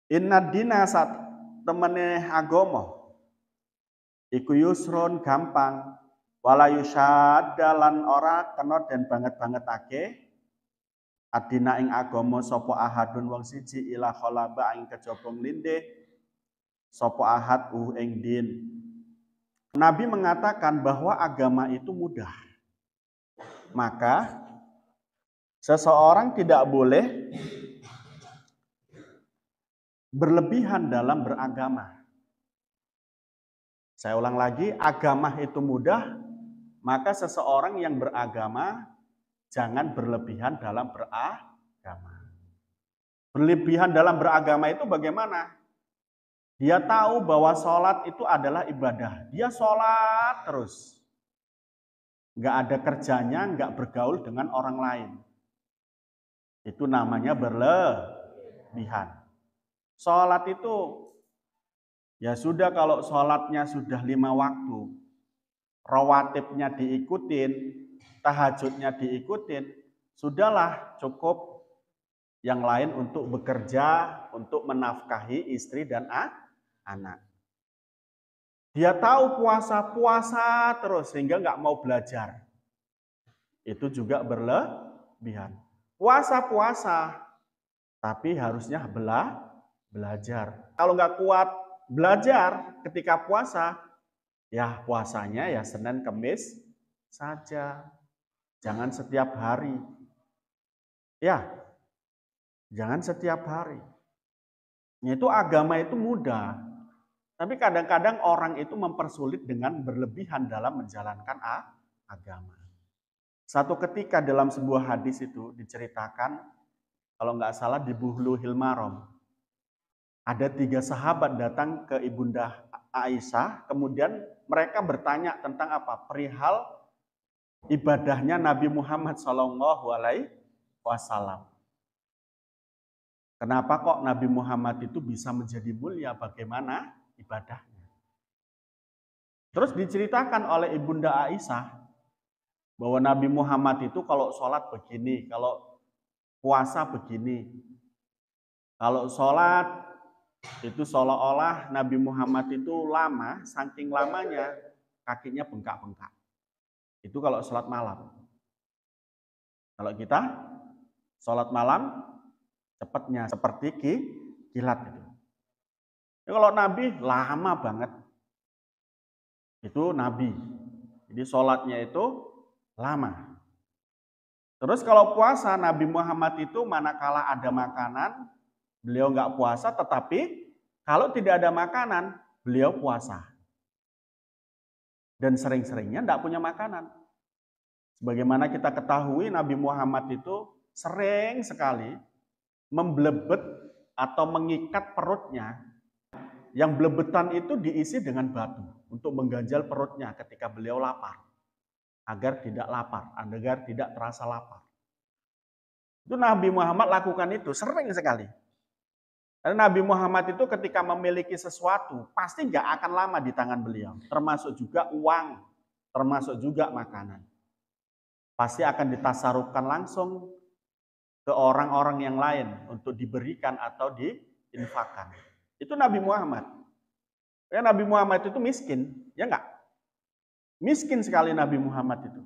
Inna dina saat temene agomo iku yusrun gampang wala yusyadda lan ora kena den banget-bangetake adina ing agama sapa ahadun wong siji ila khalaba ing kejaba nglindih sapa ahad ing din. Nabi mengatakan bahwa agama itu mudah. Maka seseorang tidak boleh berlebihan dalam beragama. Saya ulang lagi, agama itu mudah, maka seseorang yang beragama jangan berlebihan dalam beragama. Berlebihan dalam beragama itu bagaimana? Dia tahu bahwa sholat itu adalah ibadah. Dia sholat terus. Nggak ada kerjanya, nggak bergaul dengan orang lain. Itu namanya berlebihan. Sholat itu, ya sudah kalau sholatnya sudah 5 waktu, rawatibnya diikutin, tahajudnya diikutin, sudahlah cukup yang lain untuk bekerja, untuk menafkahi istri dan anak. Dia tahu puasa terus sehingga nggak mau belajar. Itu juga berlebihan. Puasa, tapi harusnya belajar. Kalau nggak kuat belajar ketika puasa, ya puasanya ya Senin Kemis saja. Jangan setiap hari. Ya, jangan setiap hari. Itu agama itu mudah. Tapi kadang-kadang orang itu mempersulit dengan berlebihan dalam menjalankan agama. Satu ketika dalam sebuah hadis itu diceritakan, kalau nggak salah di Buhluhil Maram, ada 3 sahabat datang ke Ibunda Aisyah, kemudian mereka bertanya tentang apa? Perihal ibadahnya Nabi Muhammad SAW. Kenapa kok Nabi Muhammad itu bisa menjadi mulia? Bagaimana ibadahnya? Terus diceritakan oleh Ibunda Aisyah bahwa Nabi Muhammad itu kalau sholat begini, kalau puasa begini. Kalau sholat itu seolah-olah Nabi Muhammad itu lama, saking lamanya kakinya bengkak-bengkak. Itu kalau sholat malam. Kalau kita sholat malam cepatnya seperti kilat itu. Kalau Nabi lama banget. Itu Nabi. Jadi sholatnya itu lama. Terus kalau puasa Nabi Muhammad itu manakala ada makanan, beliau nggak puasa, tetapi kalau tidak ada makanan, beliau puasa. Dan sering-seringnya nggak punya makanan. Sebagaimana kita ketahui Nabi Muhammad itu sering sekali memblebet atau mengikat perutnya. Yang belebetan itu diisi dengan batu untuk mengganjal perutnya ketika beliau lapar. Agar tidak lapar, agar tidak terasa lapar. Itu Nabi Muhammad lakukan itu sering sekali. Karena Nabi Muhammad itu ketika memiliki sesuatu, pasti nggak akan lama di tangan beliau. Termasuk juga uang, termasuk juga makanan. Pasti akan ditasarufkan langsung ke orang-orang yang lain untuk diberikan atau diinfakkan. Itu Nabi Muhammad. Ya, Nabi Muhammad itu miskin, ya enggak? Miskin sekali Nabi Muhammad itu.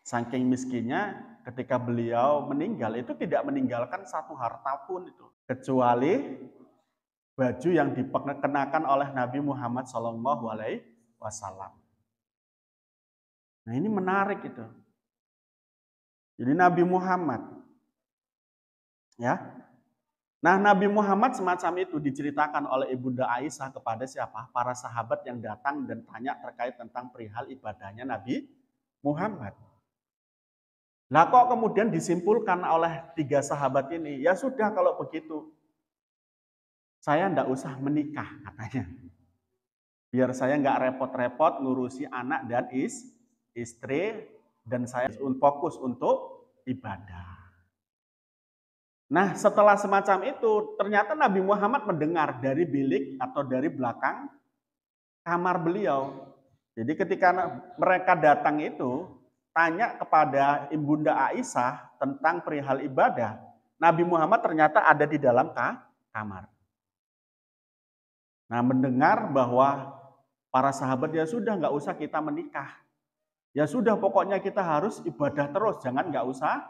Saking miskinnya ketika beliau meninggal itu tidak meninggalkan satu harta pun itu. Kecuali baju yang dikenakan oleh Nabi Muhammad SAW. Nah ini menarik itu. Jadi Nabi Muhammad. Ya. Nah Nabi Muhammad semacam itu diceritakan oleh Ibunda Aisyah kepada siapa? Para sahabat yang datang dan tanya terkait tentang perihal ibadahnya Nabi Muhammad. Nah kok kemudian disimpulkan oleh 3 sahabat ini, ya sudah kalau begitu, saya enggak usah menikah katanya. Biar saya enggak repot-repot ngurusi anak dan istri, dan saya fokus untuk ibadah. Nah setelah semacam itu, ternyata Nabi Muhammad mendengar dari bilik atau dari belakang kamar beliau. Jadi ketika mereka datang itu, tanya kepada Ibunda Aisyah tentang perihal ibadah. Nabi Muhammad ternyata ada di dalam kamar. Nah, mendengar bahwa para sahabat, ya sudah nggak usah kita menikah. Ya sudah pokoknya kita harus ibadah terus, jangan nggak usah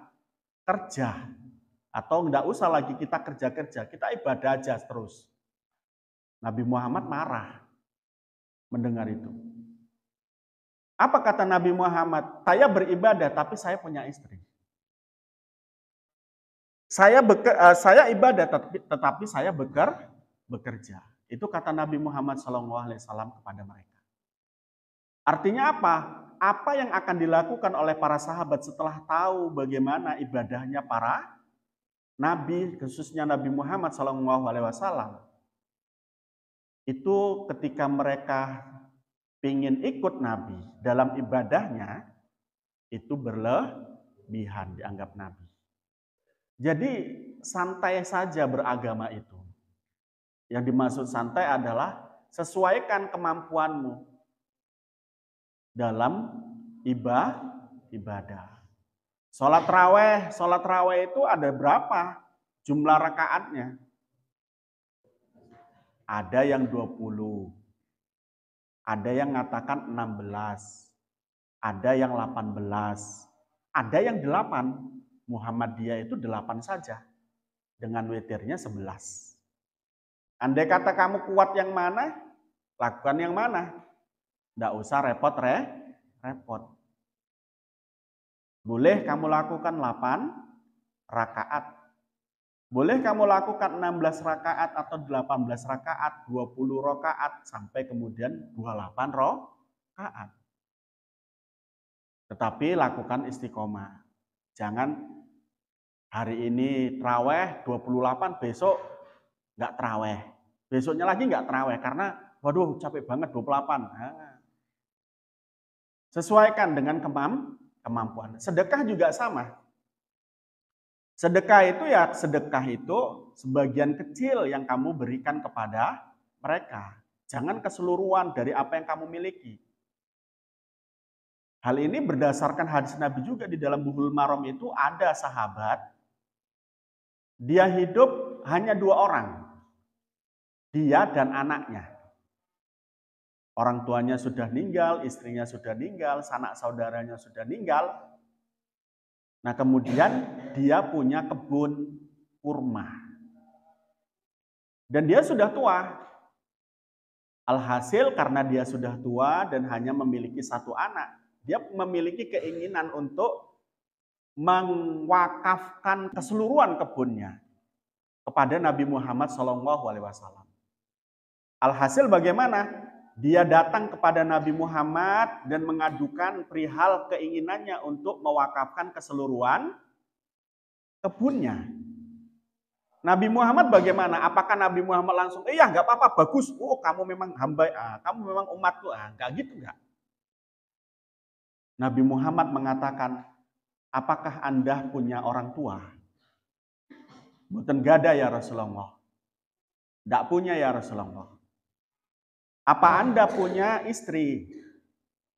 kerja. Atau nggak usah lagi kita kerja-kerja, kita ibadah aja terus. Nabi Muhammad marah mendengar itu. Apa kata Nabi Muhammad? Saya beribadah tapi saya punya istri. Saya ibadah tetapi saya bekerja. Itu kata Nabi Muhammad SAW kepada mereka. Artinya apa? Apa yang akan dilakukan oleh para sahabat setelah tahu bagaimana ibadahnya para nabi, khususnya Nabi Muhammad SAW, itu ketika mereka ingin ikut Nabi dalam ibadahnya, itu berlebihan dianggap Nabi. Jadi santai saja beragama itu. Yang dimaksud santai adalah sesuaikan kemampuanmu dalam ibadah. Sholat raweh itu ada berapa jumlah rakaatnya? Ada yang 20, ada yang mengatakan 16, ada yang 18, ada yang 8. Muhammadiyah itu 8 saja, dengan witirnya 11. Andai kata kamu kuat yang mana, lakukan yang mana. Tidak usah repot. Boleh kamu lakukan 8 rakaat. Boleh kamu lakukan 16 rakaat atau 18 rakaat, 20 rakaat, sampai kemudian 28 rakaat. Tetapi lakukan istiqomah. Jangan hari ini traweh 28, besok nggak traweh. Besoknya lagi nggak traweh karena waduh capek banget 28. Nah, sesuaikan dengan kemampuan. Sedekah juga sama. Sedekah itu sebagian kecil yang kamu berikan kepada mereka. Jangan keseluruhan dari apa yang kamu miliki. Hal ini berdasarkan hadis Nabi juga. Di dalam Bulughul Maram itu ada sahabat, dia hidup hanya 2 orang. Dia dan anaknya. Orang tuanya sudah meninggal, istrinya sudah meninggal, sanak saudaranya sudah meninggal. Nah, kemudian dia punya kebun kurma. Dan dia sudah tua. Alhasil karena dia sudah tua dan hanya memiliki 1 anak, dia memiliki keinginan untuk mewakafkan keseluruhan kebunnya kepada Nabi Muhammad SAW. Alhasil bagaimana? Dia datang kepada Nabi Muhammad dan mengadukan perihal keinginannya untuk mewakafkan keseluruhan kebunnya. Nabi Muhammad bagaimana? Apakah Nabi Muhammad langsung, iya nggak apa-apa, bagus, oh kamu memang hamba, kamu memang umatku, nggak gitu nggak. Nabi Muhammad mengatakan, apakah Anda punya orang tua? Mboten gada ya Rasulullah. Nggak punya ya Rasulullah. Apa Anda punya istri?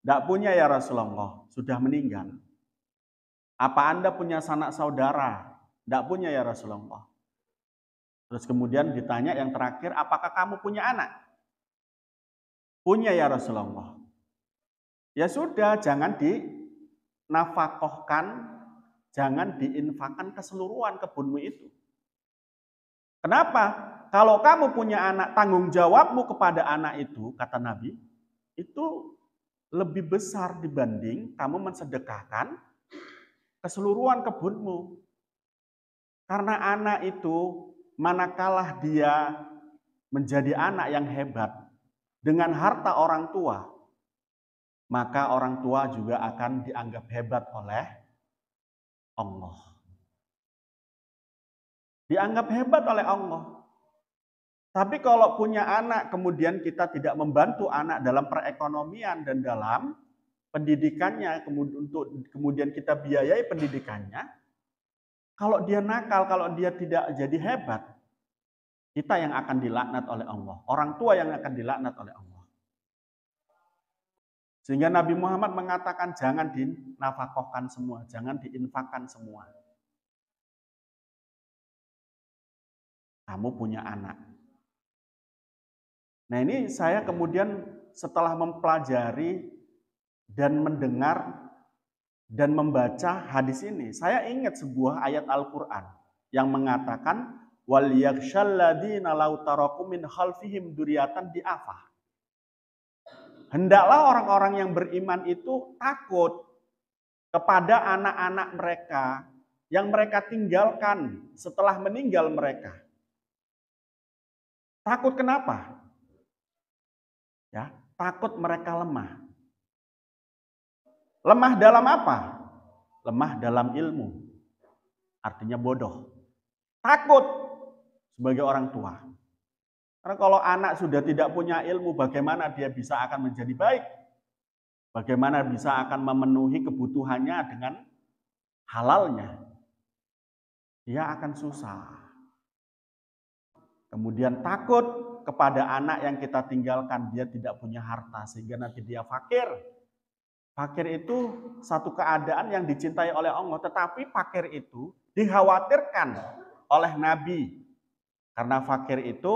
Nggak punya ya Rasulullah, sudah meninggal. Apa Anda punya sanak saudara? Nggak punya ya Rasulullah. Terus kemudian ditanya yang terakhir, apakah kamu punya anak? Punya ya Rasulullah. Ya sudah, jangan dinafakohkan, jangan diinfakkan keseluruhan kebunmu itu. Kenapa? Kalau kamu punya anak, tanggung jawabmu kepada anak itu, kata Nabi, itu lebih besar dibanding kamu mensedekahkan keseluruhan kebunmu. Karena anak itu, manakala dia menjadi anak yang hebat dengan harta orang tua, maka orang tua juga akan dianggap hebat oleh Allah. Dianggap hebat oleh Allah. Tapi kalau punya anak, kemudian kita tidak membantu anak dalam perekonomian dan dalam pendidikannya, kemudian kita biayai pendidikannya, kalau dia nakal, kalau dia tidak jadi hebat, kita yang akan dilaknat oleh Allah. Orang tua yang akan dilaknat oleh Allah. Sehingga Nabi Muhammad mengatakan jangan dinafakohkan semua, jangan diinfakkan semua. kamu punya anak. Nah ini saya kemudian setelah mempelajari dan mendengar dan membaca hadis ini, saya ingat sebuah ayat Al-Quran yang mengatakan wal yakhshalladzina law taraku min khalfihim dzurriyyatan di'afah. Hendaklah orang-orang yang beriman itu takut kepada anak-anak mereka yang mereka tinggalkan setelah meninggal mereka. Takut kenapa? Ya, takut mereka lemah. Lemah dalam apa? Lemah dalam ilmu. Artinya bodoh. Takut sebagai orang tua. Karena kalau anak sudah tidak punya ilmu, bagaimana dia bisa akan menjadi baik? Bagaimana bisa akan memenuhi kebutuhannya dengan halalnya? Dia akan susah. Kemudian takut kepada anak yang kita tinggalkan, dia tidak punya harta sehingga nanti dia fakir. Fakir itu satu keadaan yang dicintai oleh Allah, tetapi fakir itu dikhawatirkan oleh Nabi. Karena fakir itu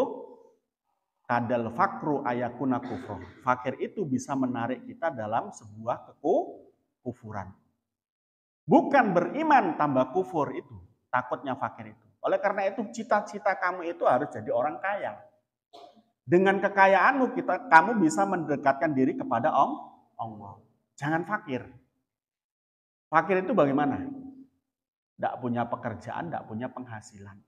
kadal fakru ayakuna kufur. Fakir itu bisa menarik kita dalam sebuah kekufuran. Bukan beriman tambah kufur itu, takutnya fakir itu. Oleh karena itu cita-cita kamu itu harus jadi orang kaya. Dengan kekayaanmu kamu bisa mendekatkan diri kepada Allah. Jangan fakir. Fakir itu bagaimana? Tidak punya pekerjaan, tidak punya penghasilan.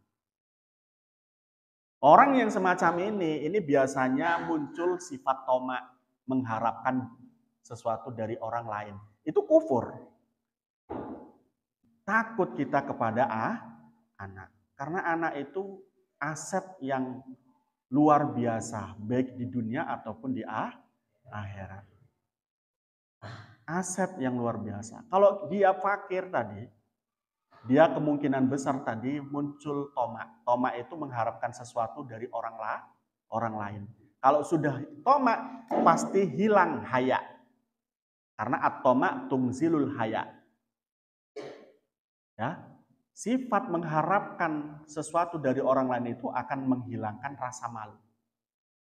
Orang yang semacam ini biasanya muncul sifat tomak, mengharapkan sesuatu dari orang lain. Itu kufur. Takut kita kepada anak. Karena anak itu aset yang luar biasa, baik di dunia ataupun di akhirat. Aset yang luar biasa. Kalau dia fakir tadi, dia kemungkinan besar tadi muncul tomak. Tomak itu mengharapkan sesuatu dari orang lain. Kalau sudah tomak, pasti hilang haya. Karena at-tomak tungzilul haya. Ya, sifat mengharapkan sesuatu dari orang lain itu akan menghilangkan rasa malu.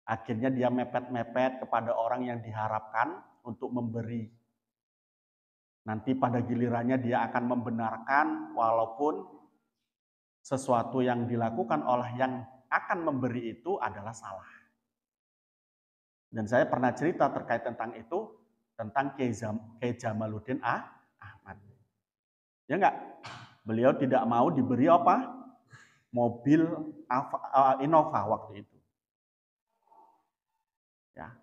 Akhirnya dia mepet-mepet kepada orang yang diharapkan untuk memberi. Nanti pada gilirannya dia akan membenarkan walaupun sesuatu yang dilakukan oleh yang akan memberi itu adalah salah. Dan saya pernah cerita terkait tentang itu, tentang Kiai Jamaluddin Ahmad. Ya enggak? Beliau tidak mau diberi apa? Mobil Innova waktu itu. Ya.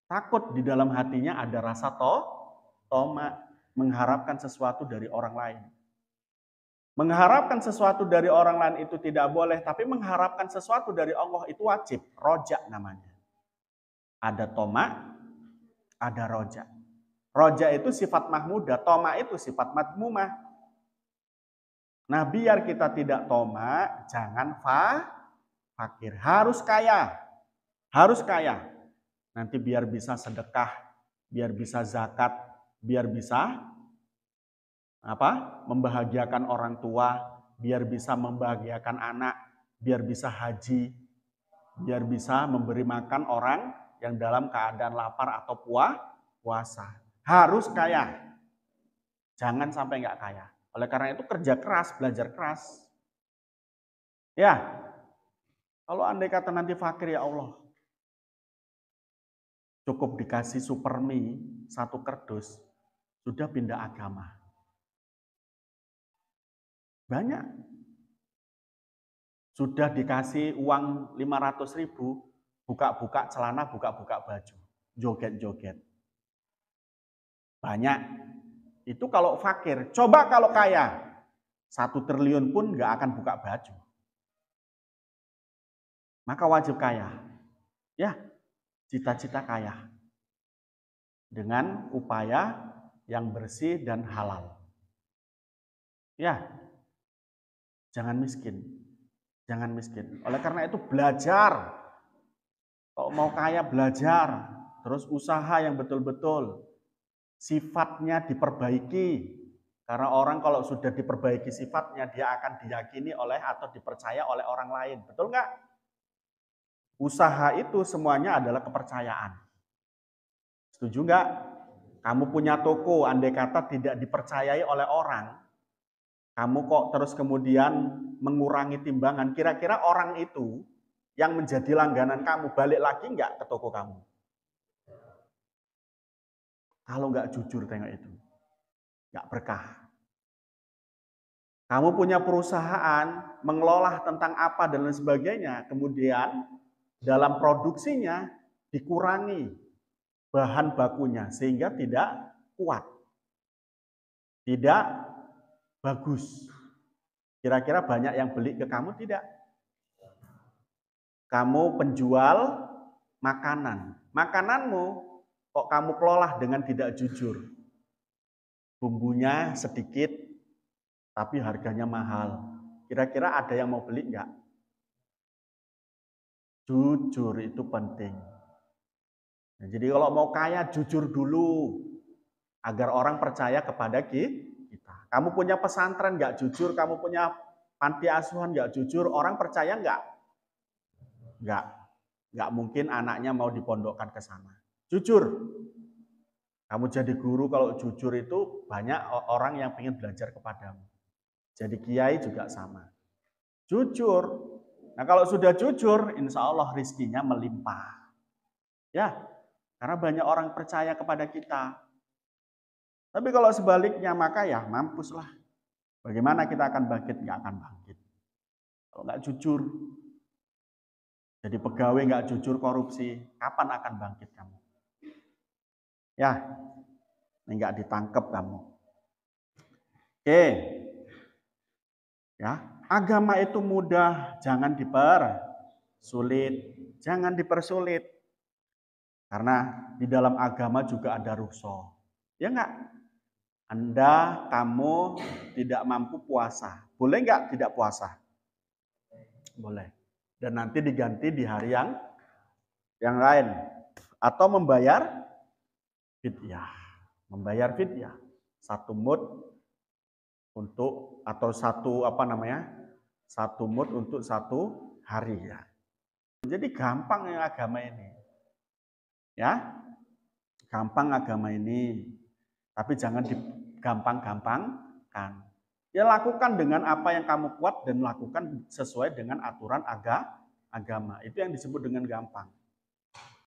Takut di dalam hatinya ada rasa tomak. Mengharapkan sesuatu dari orang lain. Mengharapkan sesuatu dari orang lain itu tidak boleh, tapi mengharapkan sesuatu dari Allah itu wajib. Roja namanya. Ada tomak, ada roja. Roja itu sifat mahmudah, tomak itu sifat madmumah. Nah biar kita tidak tomak, jangan fakir. Harus kaya. Harus kaya. Nanti biar bisa sedekah, biar bisa zakat, biar bisa membahagiakan orang tua, biar bisa membahagiakan anak, biar bisa haji, biar bisa memberi makan orang yang dalam keadaan lapar atau puasa. Harus kaya. Jangan sampai nggak kaya. Oleh karena itu kerja keras, belajar keras. Ya, kalau andai kata nanti fakir ya Allah, cukup dikasih supermi 1 kardus, sudah pindah agama. Banyak. Sudah dikasih uang 500.000, buka-buka celana, buka-buka baju, joget-joget. Banyak. Itu kalau fakir. Coba kalau kaya, 1 triliun pun nggak akan buka baju. Maka wajib kaya. Ya, cita-cita kaya. Dengan upaya yang bersih dan halal. Ya, jangan miskin. Jangan miskin. Oleh karena itu belajar. Kalau mau kaya belajar. Terus usaha yang betul-betul. Sifatnya diperbaiki. Karena orang kalau sudah diperbaiki sifatnya, dia akan diyakini oleh atau dipercaya oleh orang lain. Betul nggak? Usaha itu semuanya adalah kepercayaan. Setuju nggak? Kamu punya toko, andai kata tidak dipercayai oleh orang, kamu kok terus kemudian mengurangi timbangan, kira-kira orang itu yang menjadi langganan kamu balik lagi nggak ke toko kamu? Kalau nggak jujur tengok itu, nggak berkah. Kamu punya perusahaan, mengelola tentang apa dan lain sebagainya, kemudian dalam produksinya dikurangi bahan bakunya sehingga tidak kuat, tidak bagus. Kira-kira banyak yang beli ke kamu tidak? Kamu penjual makanan. Makananmu kok kamu kelola dengan tidak jujur. Bumbunya sedikit, tapi harganya mahal. Kira-kira ada yang mau beli enggak? Jujur itu penting. Nah, jadi kalau mau kaya, jujur dulu. Agar orang percaya kepada kita. Kamu punya pesantren enggak jujur, kamu punya panti asuhan enggak jujur, orang percaya enggak? Enggak. Enggak mungkin anaknya mau dipondokkan ke sana. Jujur. Kamu jadi guru kalau jujur itu banyak orang yang ingin belajar kepadamu. Jadi kiai juga sama. Jujur. Nah kalau sudah jujur, insya Allah rizkinya melimpah. Ya, karena banyak orang percaya kepada kita. Tapi kalau sebaliknya maka ya mampuslah. Bagaimana kita akan bangkit? Nggak akan bangkit. Kalau nggak jujur, jadi pegawai nggak jujur korupsi, kapan akan bangkit kamu? Ya, nggak ditangkap kamu. Oke, ya agama itu mudah, jangan dipersulit, jangan dipersulit. Karena di dalam agama juga ada rukhsah. Ya enggak? Kamu tidak mampu puasa. Boleh enggak tidak puasa? Boleh. Dan nanti diganti di hari yang lain. Atau membayar fidyah. Membayar fidyah. Satu mud untuk, atau satu mud untuk satu hari ya. Jadi gampang yang agama ini. Ya, gampang agama ini. Tapi jangan digampang-gampangkan. Ya lakukan dengan apa yang kamu kuat dan lakukan sesuai dengan aturan agama. Itu yang disebut dengan gampang.